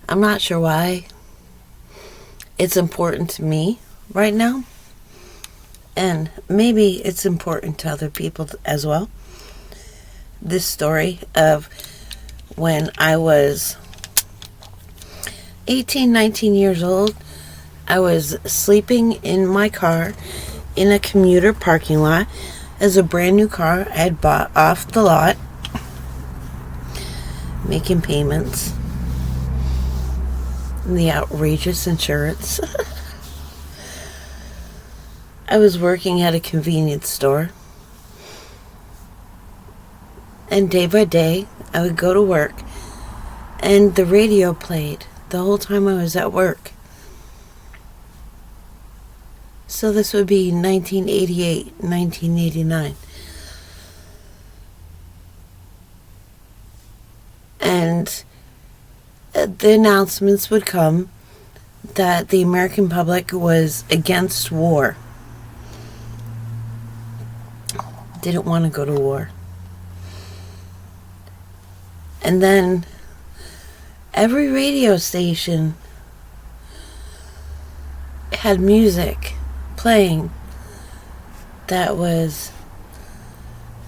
I'm not sure why it's important to me right now. And maybe it's important to other people as well. This story of when I was 18, 19 years old, I was sleeping in my car in a commuter parking lot as a brand new car I had bought off the lot, making payments, and the outrageous insurance. I was working at a convenience store, and day by day I would go to work and the radio played the whole time I was at work. So this would be 1988, 1989. And the announcements would come that the American public was against war. Didn't want to go to war. And then every radio station had music playing that was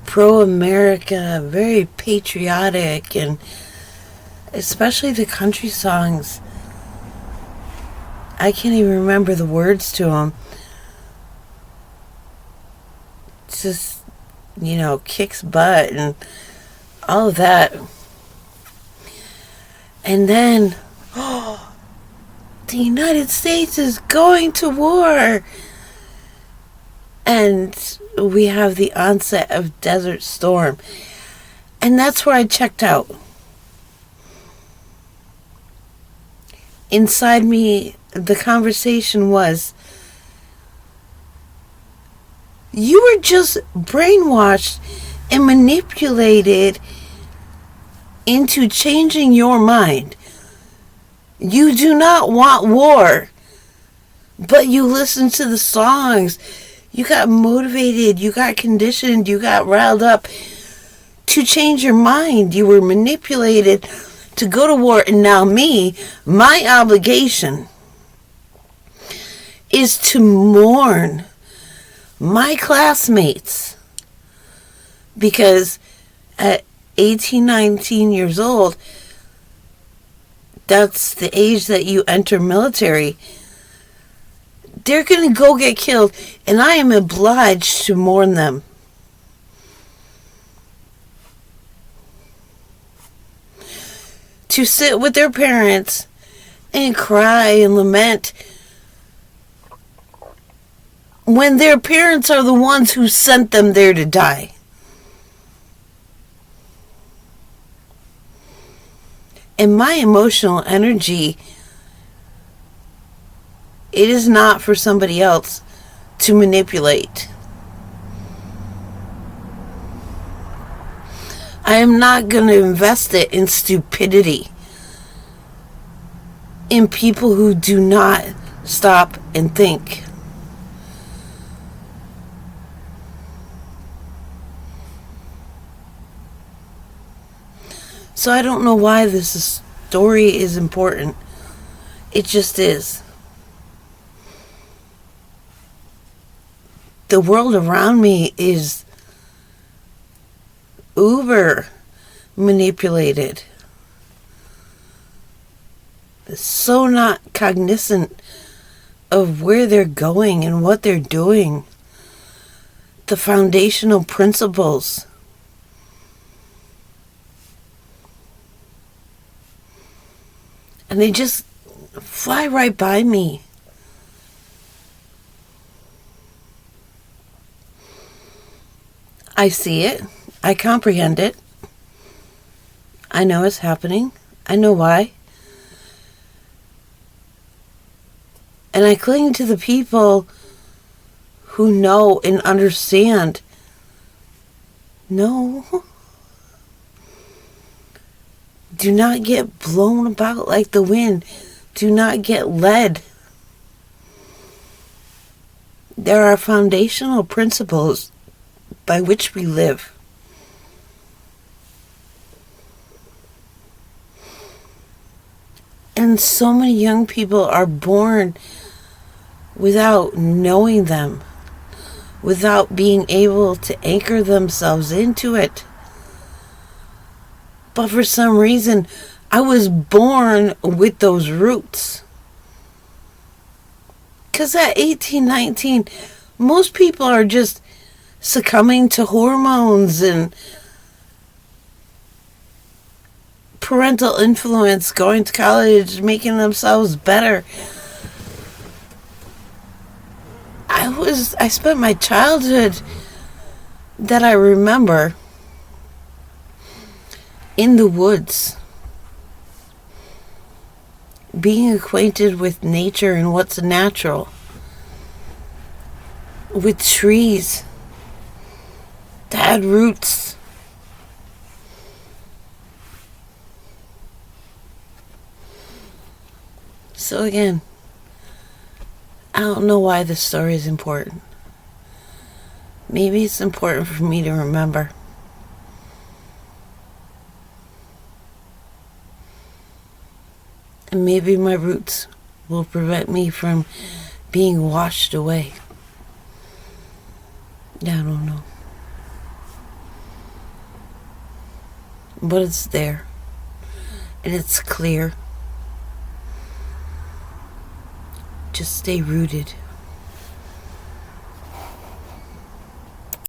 pro-America, very patriotic, and especially the country songs. I can't even remember the words to them. It's just, kicks butt and all of that. And then, the United States is going to war. And we have the onset of Desert Storm. And that's where I checked out. Inside me, the conversation was, you were just brainwashed and manipulated into changing your mind. You do not want war, but you listen to the songs. You got motivated, you got conditioned, you got riled up to change your mind. You were manipulated to go to war, and now my obligation is to mourn my classmates, because at 18, 19 years old, that's the age that you enter military. They're going to go get killed, and I am obliged to mourn them. To sit with their parents and cry and lament when their parents are the ones who sent them there to die. And my emotional energy, it is not for somebody else to manipulate. I am not going to invest it in stupidity, in people who do not stop and think. So I don't know why this story is important. It just is. The world around me is uber manipulated. So not cognizant of where they're going and what they're doing. The foundational principles. And they just fly right by me. I see it. I comprehend it. I know it's happening. I know why. And I cling to the people who know and understand. No. Do not get blown about like the wind. Do not get led. There are foundational principles by which we live. And And so many young people are born without knowing them, without being able to anchor themselves into it. But for some reason, I was born with those roots. Because at 18, 19, most people are just succumbing to hormones and parental influence, going to college, making themselves better. I spent my childhood that I remember in the woods, being acquainted with nature and what's natural, with trees that had roots. So again, I don't know why this story is important. Maybe it's important for me to remember. And maybe my roots will prevent me from being washed away. I don't know. But it's there. And it's clear. Just stay rooted.